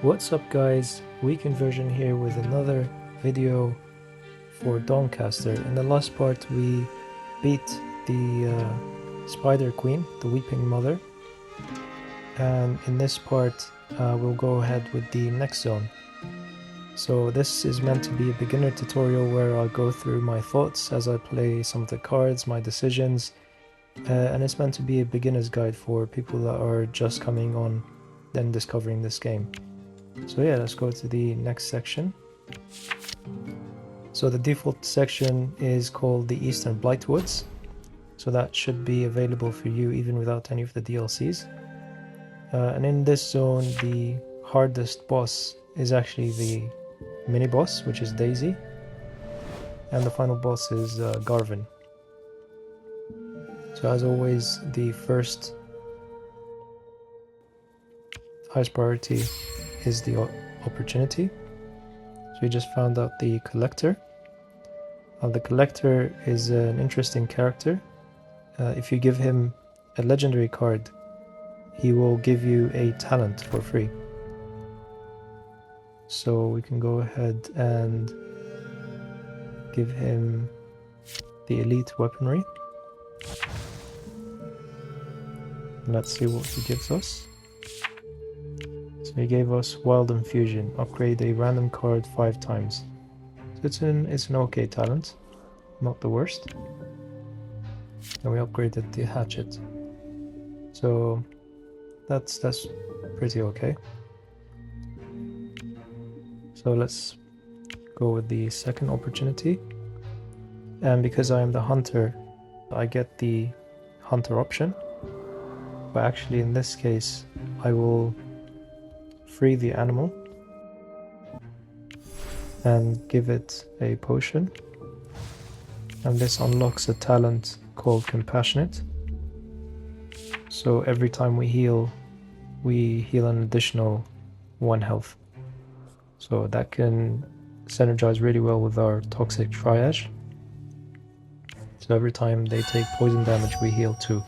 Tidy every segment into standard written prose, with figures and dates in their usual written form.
What's up guys, Weekend version here with another video for Dawncaster. In the last part we beat the Spider Queen, the Weeping Mother, and in this part we'll go ahead with the next zone. So this is meant to be a beginner tutorial where I'll go through my thoughts as I play some of the cards, my decisions, and it's meant to be a beginner's guide for people that are just coming on and discovering this game. So yeah, let's go to the next section. So the default section is called the Eastern Blightwoods, so that should be available for you even without any of the DLCs. And in this zone the hardest boss is actually the mini boss, which is Daisy, and the final boss is Garvin. So as always, the first highest priority is the opportunity. So we just found out the collector. The collector is an interesting character. If you give him a legendary card, he will give you a talent for free. So we can go ahead and give him the elite weaponry. Let's see what he gives us. So he gave us Wild Infusion, upgrade a random card 5 times. So it's an okay talent, not the worst. And we upgraded the Hatchet. So that's pretty okay. So let's go with the second opportunity. And because I am the hunter, I get the hunter option. But actually in this case, I will free the animal and give it a potion, and this unlocks a talent called Compassionate. So every time we heal an additional 1 health. So that can synergize really well with our Toxic Triage. So every time they take poison damage, we heal 2.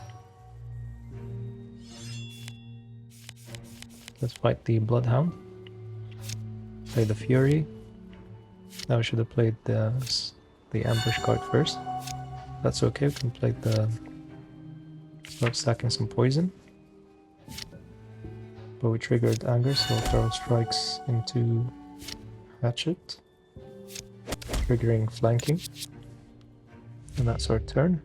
Let's fight the Bloodhound. Play the Fury. Now I should have played the ambush card first. That's okay, we can play start stacking some poison. But we triggered anger, so throw strikes into Hatchet, triggering flanking. And that's our turn.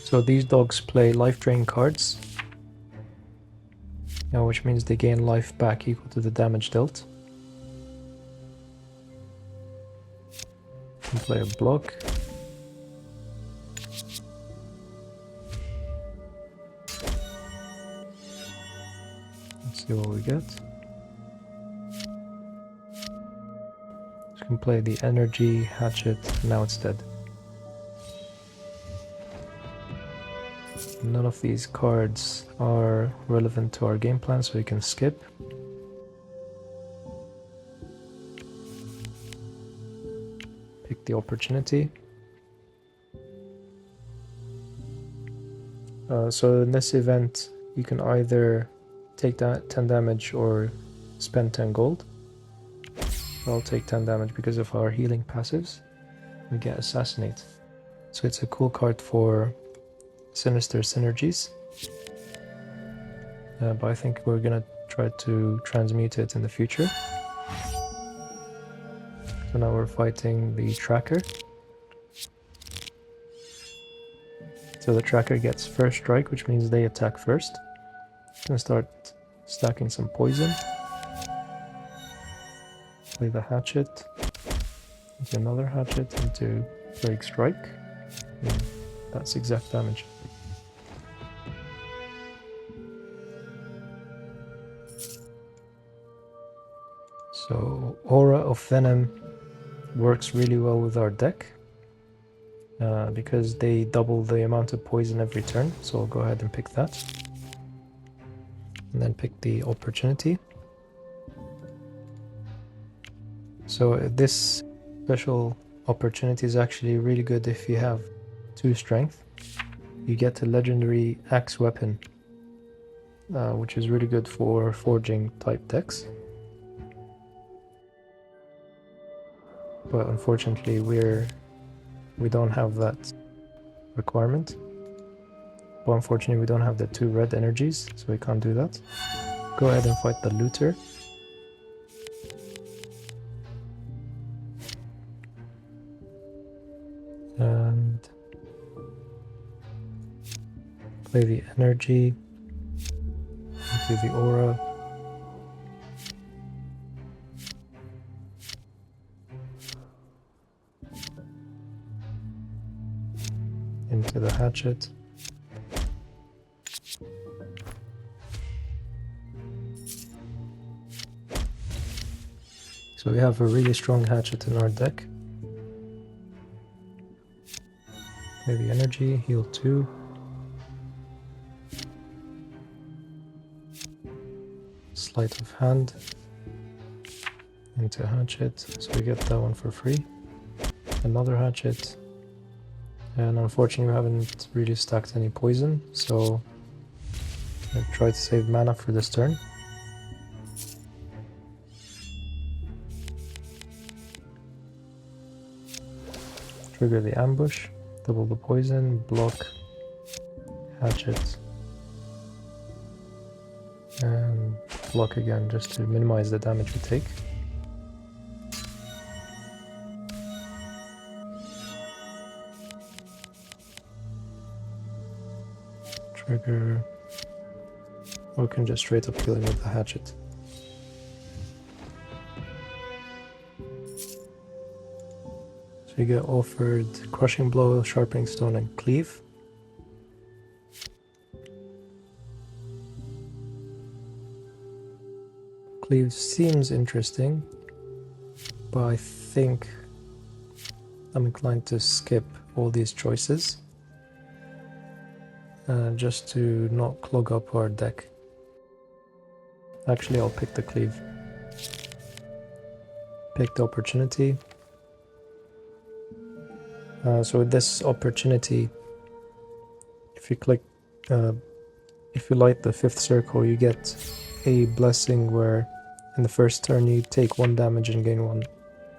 So these dogs play life drain cards, which means they gain life back equal to the damage dealt. And play a block. Let's see what we get. So we can play the energy, Hatchet, now it's dead. None of these cards are relevant to our game plan, so we can skip. Pick the opportunity. So in this event, you can either take that 10 damage or spend 10 gold. I'll take 10 damage because of our healing passives. We get Assassinate. So it's a cool card for sinister synergies, but I think we're gonna try to transmute it in the future. So now we're fighting the tracker. So the tracker gets first strike, which means they attack first. I'm gonna start stacking some poison. Play the Hatchet into another Hatchet into Plague Strike. And that's exact damage. So Aura of Venom works really well with our deck because they double the amount of poison every turn. So I'll go ahead and pick that. And then pick the opportunity. So this special opportunity is actually really good if you have 2 strength. You get a legendary axe weapon which is really good for forging type decks. But unfortunately we don't have that requirement. But unfortunately we don't have the 2 red energies, so we can't do that. Go ahead and fight the looter. And play the energy into the aura. Into the hatchet. So we have a really strong hatchet in our deck. Play the energy, heal 2. Sleight of hand into hatchet, so we get that one for free. Another hatchet, and unfortunately we haven't really stacked any poison, so I'll try to save mana for this turn. Trigger the ambush, double the poison, block, hatchet, and block again just to minimize the damage we take. Trigger, or we can just straight up kill him with the hatchet. So you get offered Crushing Blow, Sharpening Stone, and Cleave. Cleave seems interesting, but I think I'm inclined to skip all these choices just to not clog up our deck. Actually, I'll pick the Cleave. Pick the Opportunity. So with this opportunity, if you click, if you light the 5th circle, you get a blessing where in the first turn you take 1 damage and gain 1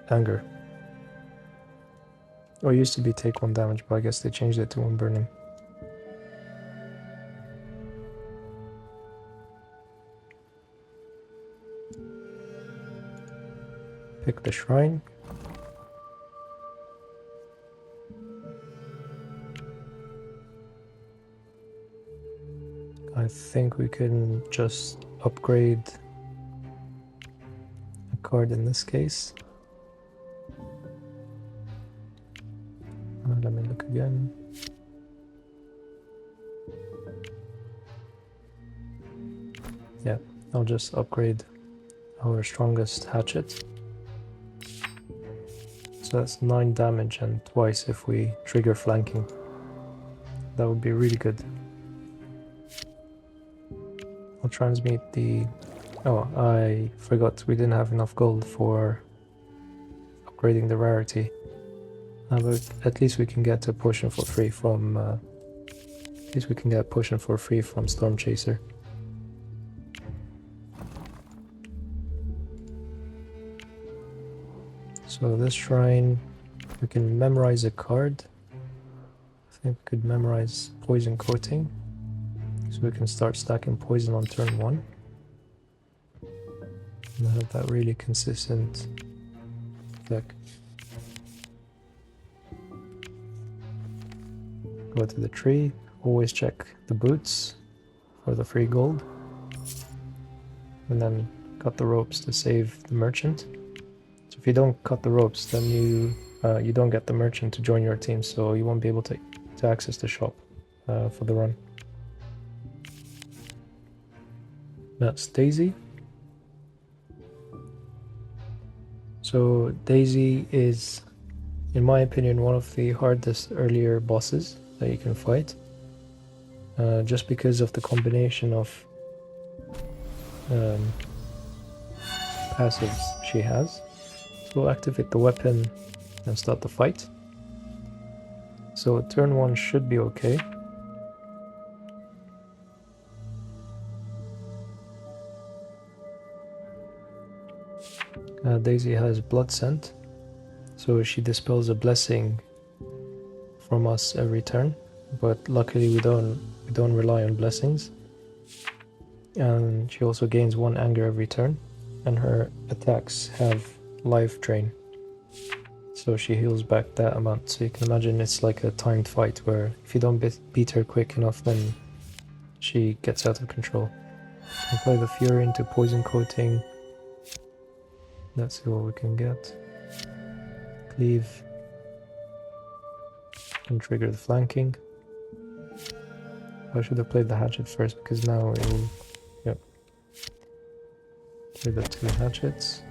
anger. Or it used to be take 1 damage, but I guess they changed it to 1 burning. Pick the Shrine. I think we can just upgrade a card in this case. Let me look again. Yeah, I'll just upgrade our strongest hatchet. So that's 9 damage and twice if we trigger flanking. That would be really good. I'll transmute the... Oh, I forgot we didn't have enough gold for upgrading the rarity. But at least we can get a potion for free from... at least we can get a potion for free from Storm Chaser. So this shrine, we can memorize a card. I think we could memorize Poison Coating. So we can start stacking poison on turn 1. And have that really consistent effect. Go to the tree, always check the boots for the free gold. And then cut the ropes to save the merchant. So if you don't cut the ropes, then you don't get the merchant to join your team, so you won't be able to access the shop for the run. That's Daisy. So Daisy is, in my opinion, one of the hardest earlier bosses that you can fight. Just because of the combination of passives she has. So we'll activate the weapon and start the fight. So turn 1 should be okay. Daisy has Blood Scent, so she dispels a blessing from us every turn, but luckily we don't rely on blessings. And she also gains 1 anger every turn, and her attacks have life drain, so she heals back that amount. So you can imagine it's like a timed fight where if you don't beat her quick enough, then she gets out of control. Apply the Fury into Poison Coating. Let's see what we can get. Cleave. And trigger the flanking. I should have played the Hatchet first, because now it will... Yep. Play the 2 Hatchets.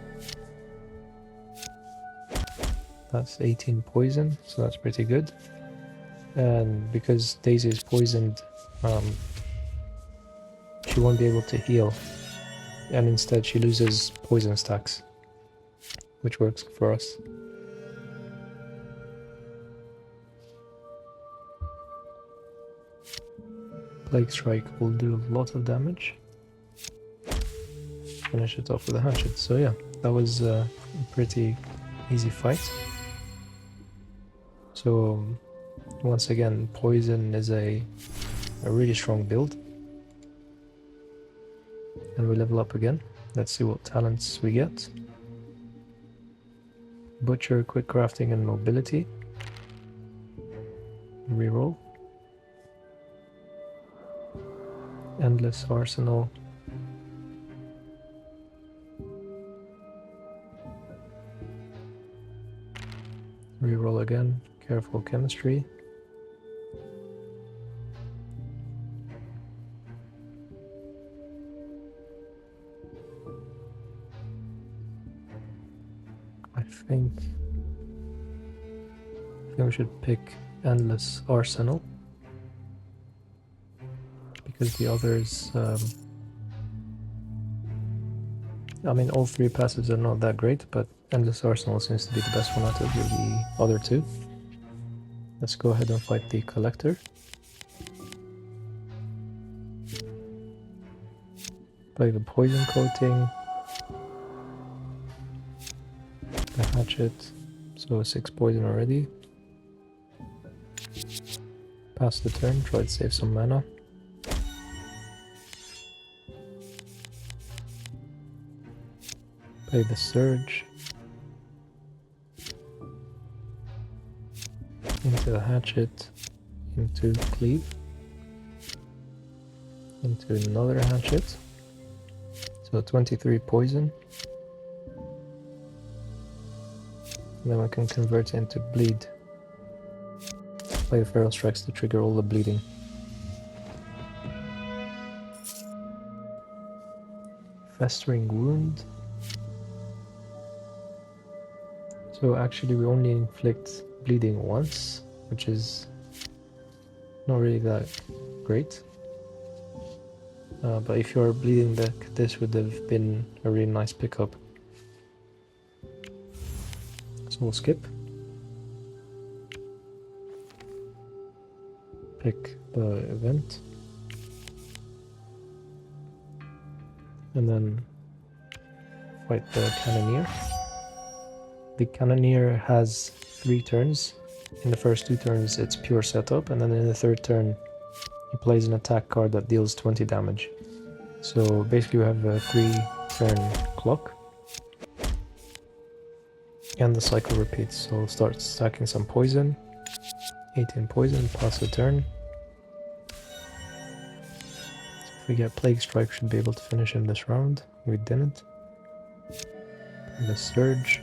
That's 18 poison, so that's pretty good. And because Daisy is poisoned, she won't be able to heal. And instead she loses poison stacks, which works for us. Plague Strike will do a lot of damage. Finish it off with a Hatchet. So yeah, that was a pretty easy fight. So once again, Poison is a really strong build. And we level up again. Let's see what talents we get. Butcher, Quick Crafting and Mobility. Reroll. Endless Arsenal. Reroll again. Careful Chemistry. I think we should pick Endless Arsenal, because the others, I mean, all 3 passives are not that great, but Endless Arsenal seems to be the best one out of the other 2. Let's go ahead and fight the Collector. Play the Poison Coating. The Hatchet, so 6 poison already. Pass the turn, try to save some mana. Play the Surge. Into the Hatchet, into Cleave, into another Hatchet, so 23 poison. And then we can convert it into Bleed. Play Feral Strikes to trigger all the bleeding. Festering Wound. So actually we only inflict bleeding once, which is not really that great. But if you're bleeding deck, this would have been a really nice pickup. So we'll skip. Pick the event. And then fight the Cannoneer. The Cannoneer has 3 turns. In the first 2 turns it's pure setup, and then in the 3rd turn he plays an attack card that deals 20 damage. So basically we have a 3-turn clock. And the cycle repeats, so we'll start stacking some poison. 18 poison, pass the turn. So if we get Plague Strike, we should be able to finish him this round. We didn't. The Surge.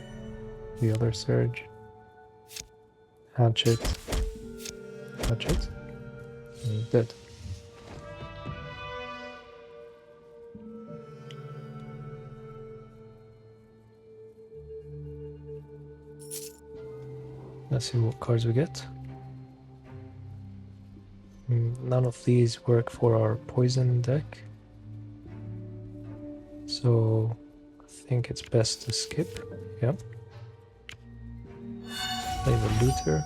The other Surge. Hatchet. Hatchet. And he's dead. Let's see what cards we get. None of these work for our poison deck, so I think it's best to skip. Yep. Play the Looter.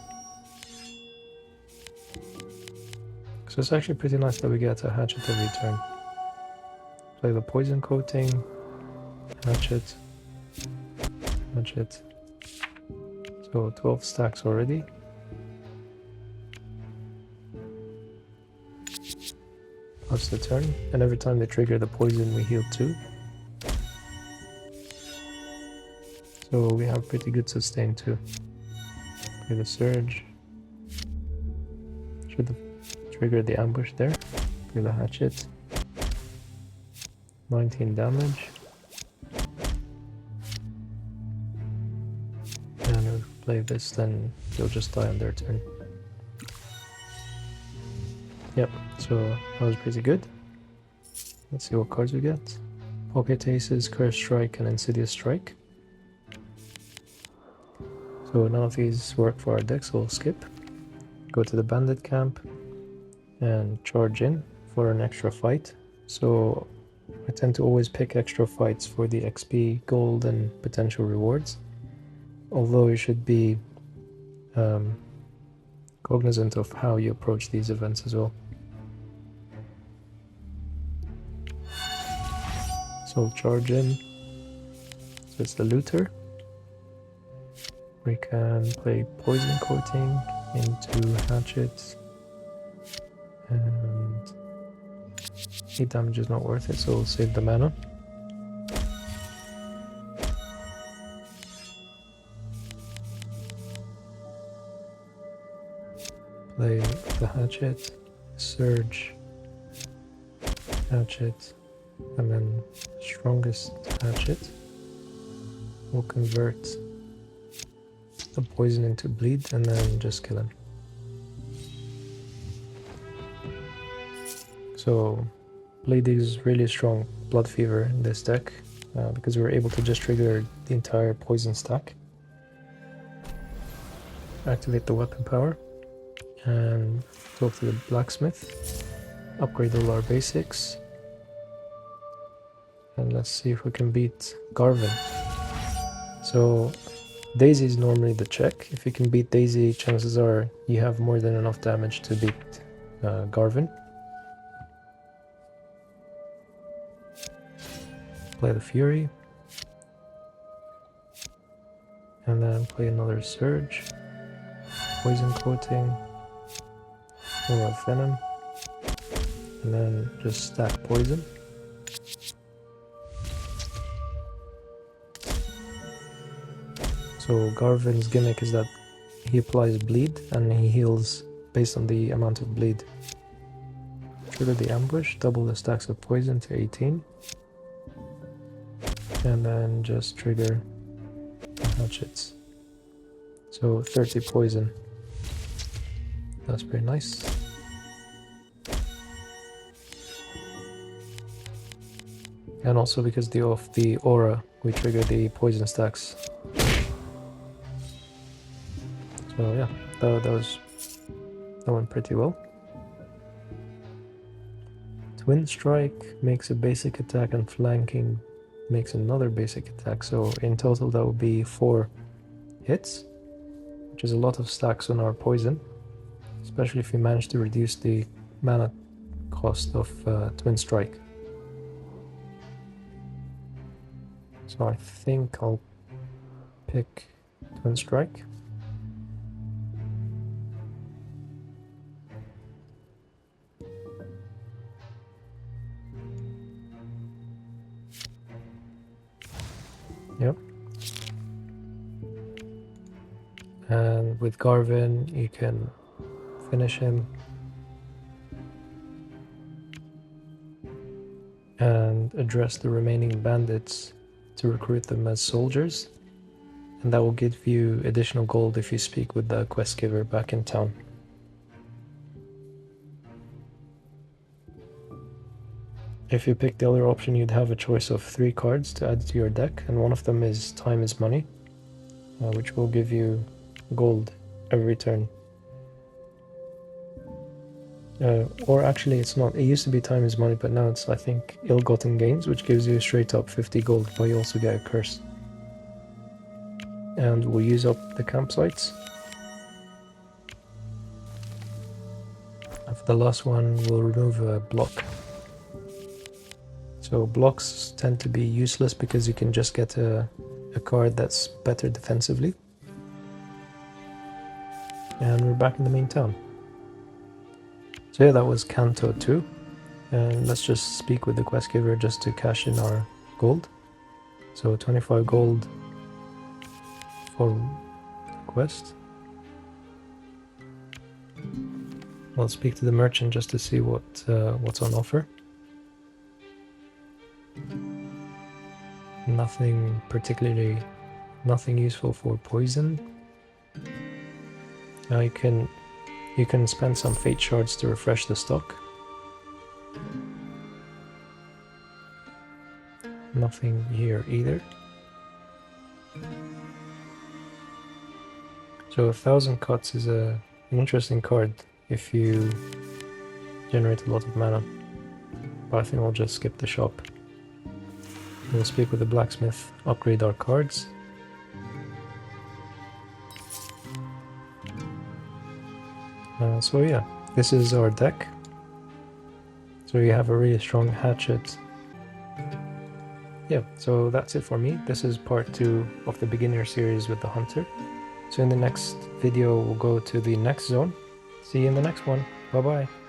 So it's actually pretty nice that we get a Hatchet every turn. Play the Poison Coating, Hatchet, Hatchet. So 12 stacks already. Plus the turn, and every time they trigger the poison we heal 2. So we have pretty good sustain too. Play the surge. Should have triggered the ambush there. Play the hatchet. 19 damage. And if we play this, then they'll just die on their turn. Yep, so that was pretty good. Let's see what cards we get. Pocket Aces, Curse Strike, and Insidious Strike. So none of these work for our deck, so we'll skip. Go to the Bandit Camp and charge in for an extra fight. So I tend to always pick extra fights for the XP, gold, and potential rewards. Although you should be cognizant of how you approach these events as well. So we'll charge in. So it's the Looter. We can play Poison Coating into Hatchet. And 8 damage is not worth it, so we'll save the mana. Play the Hatchet, Surge, Hatchet, and then strongest Hatchet. We'll convert the poison into bleed and then just kill him. So bleed is really strong blood fever in this deck because we're able to just trigger the entire poison stack. Activate the weapon power and talk to the blacksmith. Upgrade all our basics. And let's see if we can beat Garvin. So Daisy is normally the check. If you can beat Daisy, chances are you have more than enough damage to beat Garvin. Play the Fury. And then play another Surge. Poison Coating. More of Venom. And then just stack Poison. So Garvin's gimmick is that he applies bleed and he heals based on the amount of bleed. Trigger the ambush, double the stacks of poison to 18. And then just trigger the hatchets. So 30 poison. That's pretty nice. And also because of the aura, we trigger the poison stacks. So yeah, that went pretty well. Twin Strike makes a basic attack and flanking makes another basic attack. So in total that would be 4 hits, which is a lot of stacks on our poison, especially if we manage to reduce the mana cost of Twin Strike. So I think I'll pick Twin Strike. Yep. And with Garvin, you can finish him and address the remaining bandits to recruit them as soldiers, and that will give you additional gold if you speak with the quest giver back in town. If you pick the other option, you'd have a choice of 3 cards to add to your deck, and one of them is Time is Money, which will give you gold every turn. Or actually it's not, it used to be Time is Money, but now it's, I think, Ill-Gotten Gains, which gives you straight up 50 gold, but you also get a curse. And we'll use up the campsites. And for the last one, we'll remove a block. So blocks tend to be useless because you can just get a a card that's better defensively. And we're back in the main town. So yeah, that was Pt.2. And let's just speak with the quest giver just to cash in our gold. So 25 gold for quest. I'll speak to the merchant just to see what's on offer. Nothing particularly, nothing useful for poison. Now you can spend some fate shards to refresh the stock. Nothing here either. So 1000 cuts is an interesting card if you generate a lot of mana. But I think I'll just skip the shop. We'll speak with the blacksmith, upgrade our cards. So yeah, this is our deck. So you have a really strong hatchet. Yeah, so that's it for me. This is part 2 of the beginner series with the hunter. So in the next video we'll go to the next zone. See you in the next one. Bye bye.